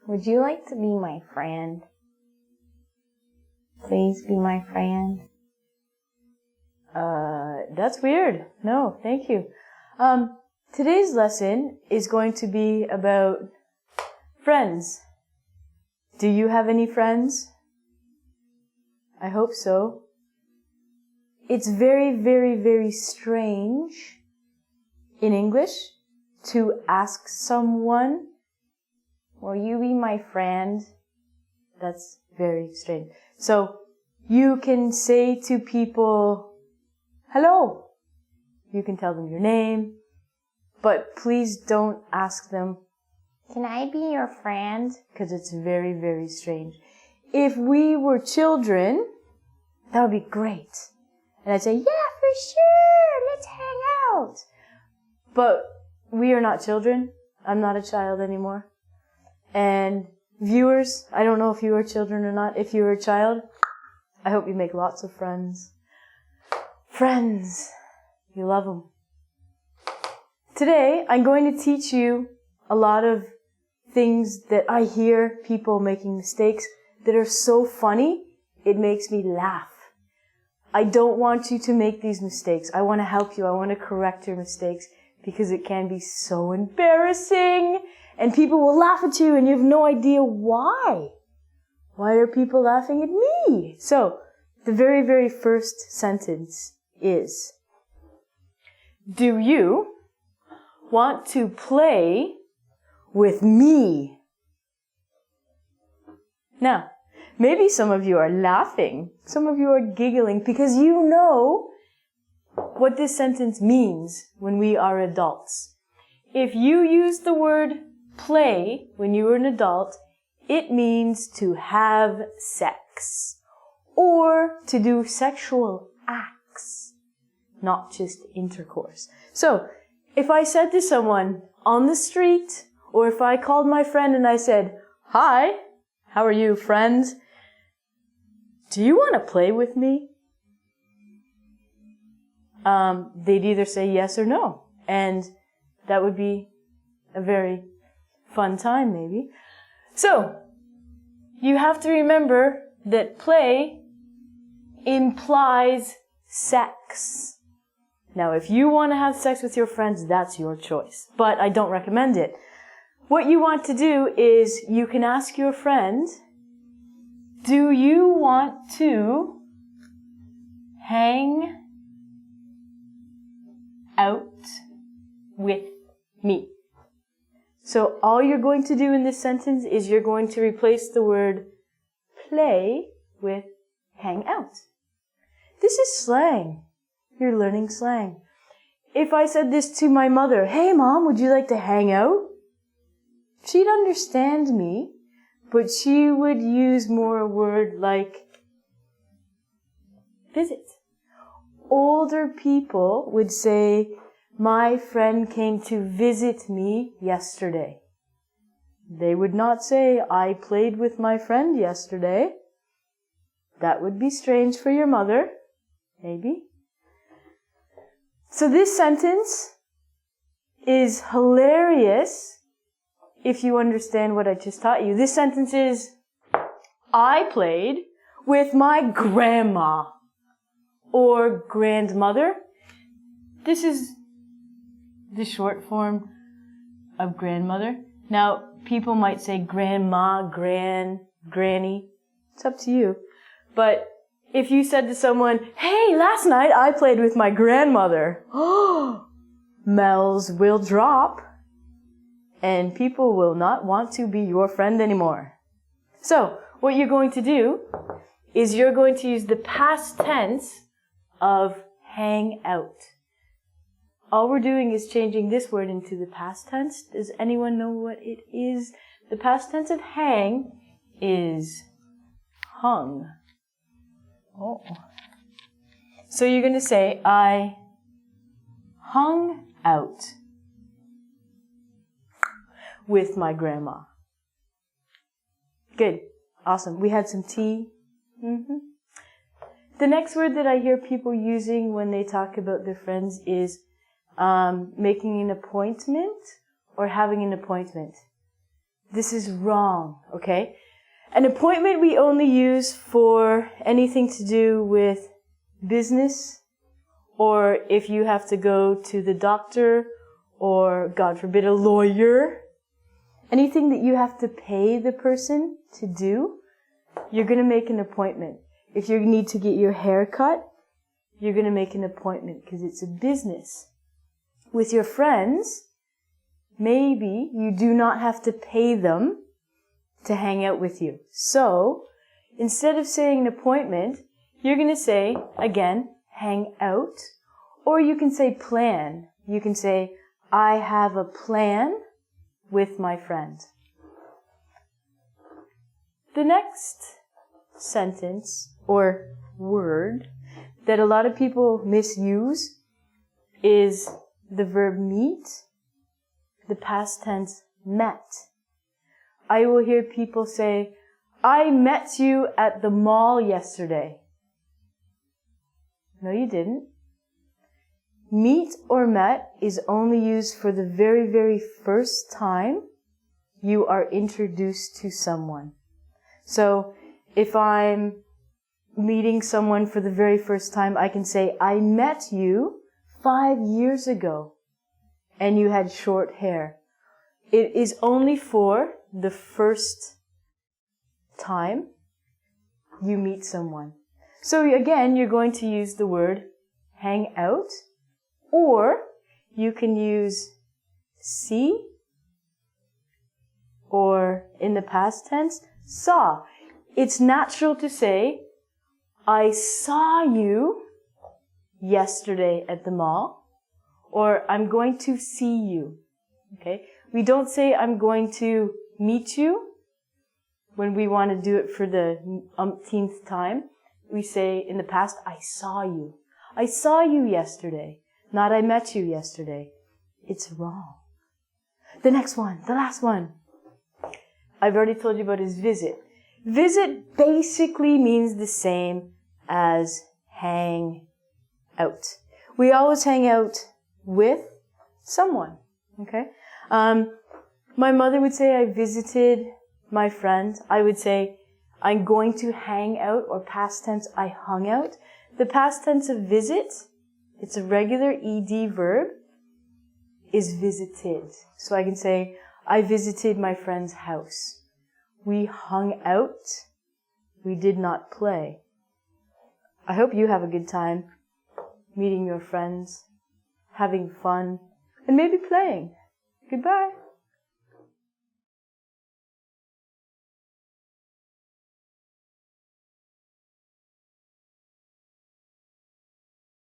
Would you like to be my friend? Please be my friend. That's weird. No, thank you. Today's lesson is going to be about friends. Do you have any friends? I hope so. It's very, very, very strange in English to ask someone, will you be my friend? That's very strange. So you can say to people, hello. You can tell them your name, but please don't ask them, can I be your friend? Because it's very, very strange. If we were children, that would be great. And I'd say, yeah, for sure, let's hang out. But we are not children. I'm not a child anymore. And viewers, I don't know if you are children or not. If you are a child, I hope you make lots of friends. Friends, you love them. Today, I'm going to teach you a lot of things that I hear people making mistakes that are so funny, it makes me laugh. I don't want you to make these mistakes. I want to help you. I want to correct your mistakes because it can be so embarrassing and people will laugh at you and you have no idea why. Why are people laughing at me? So, the very, very first sentence is, do you want to play with me? Now, maybe some of you are laughing. Some of you are giggling because you know what this sentence means when we are adults. If you use the word play when you were an adult, it means to have sex or to do sexual acts, not just intercourse. So, if I said to someone on the street, or if I called my friend and I said, hi, how are you, friend? Do you want to play with me? They'd either say yes or no. And that would be a very fun time, maybe. So, you have to remember that play implies sex. Now, if you want to have sex with your friends, that's your choice. But I don't recommend it. What you want to do is you can ask your friend, do you want to hang out with me? So all you're going to do in this sentence is you're going to replace the word play with hang out. This is slang. You're learning slang. If I said this to my mother, hey mom, would you like to hang out? She'd understand me, but she would use more a word like visit. Older people would say, my friend came to visit me yesterday. They would not say, I played with my friend yesterday. That would be strange for your mother, maybe. So this sentence is hilarious if you understand what I just taught you. This sentence is, I played with my grandma or grandmother. This is the short form of grandmother. Now, people might say grandma, granny. It's up to you. But if you said to someone, hey, last night I played with my grandmother, Mel's will drop and people will not want to be your friend anymore. So, what you're going to do is you're going to use the past tense of hang out. All we're doing is changing this word into the past tense. Does anyone know what it is? The past tense of hang is hung. Oh. So you're going to say, I hung out with my grandma. Good. Awesome. We had some tea. The next word that I hear people using when they talk about their friends is making an appointment or having an appointment. This is wrong, okay? An appointment we only use for anything to do with business, or if you have to go to the doctor, or God forbid, a lawyer. Anything that you have to pay the person to do, you're going to make an appointment. If you need to get your hair cut, you're going to make an appointment because it's a business. With your friends, maybe you do not have to pay them to hang out with you. So, instead of saying an appointment, you're going to say, again, hang out. Or you can say plan. You can say, I have a plan with my friend. The next sentence or word that a lot of people misuse is the verb meet, the past tense met. I will hear people say, I met you at the mall yesterday. No, you didn't. Meet or met is only used for the very, very first time you are introduced to someone. So, if I'm meeting someone for the very first time, I can say, I met you 5 years ago, and you had short hair. It is only for the first time you meet someone. So again, you're going to use the word hang out, or you can use see, or in the past tense, saw. It's natural to say, I saw you yesterday at the mall, or I'm going to see you. Okay? We don't say I'm going to meet you when we want to do it for the umpteenth time. We say in the past, I saw you. I saw you yesterday. Not I met you yesterday. It's wrong. The next one, the last one. I've already told you about his visit. Visit basically means the same as hang out. We always hang out with someone. Okay? My mother would say I visited my friend. I would say I'm going to hang out, or past tense, I hung out. The past tense of visit, it's a regular ed verb, is visited. So I can say, I visited my friend's house. We hung out. We did not play. I hope you have a good time meeting your friends, having fun, and maybe playing. Goodbye.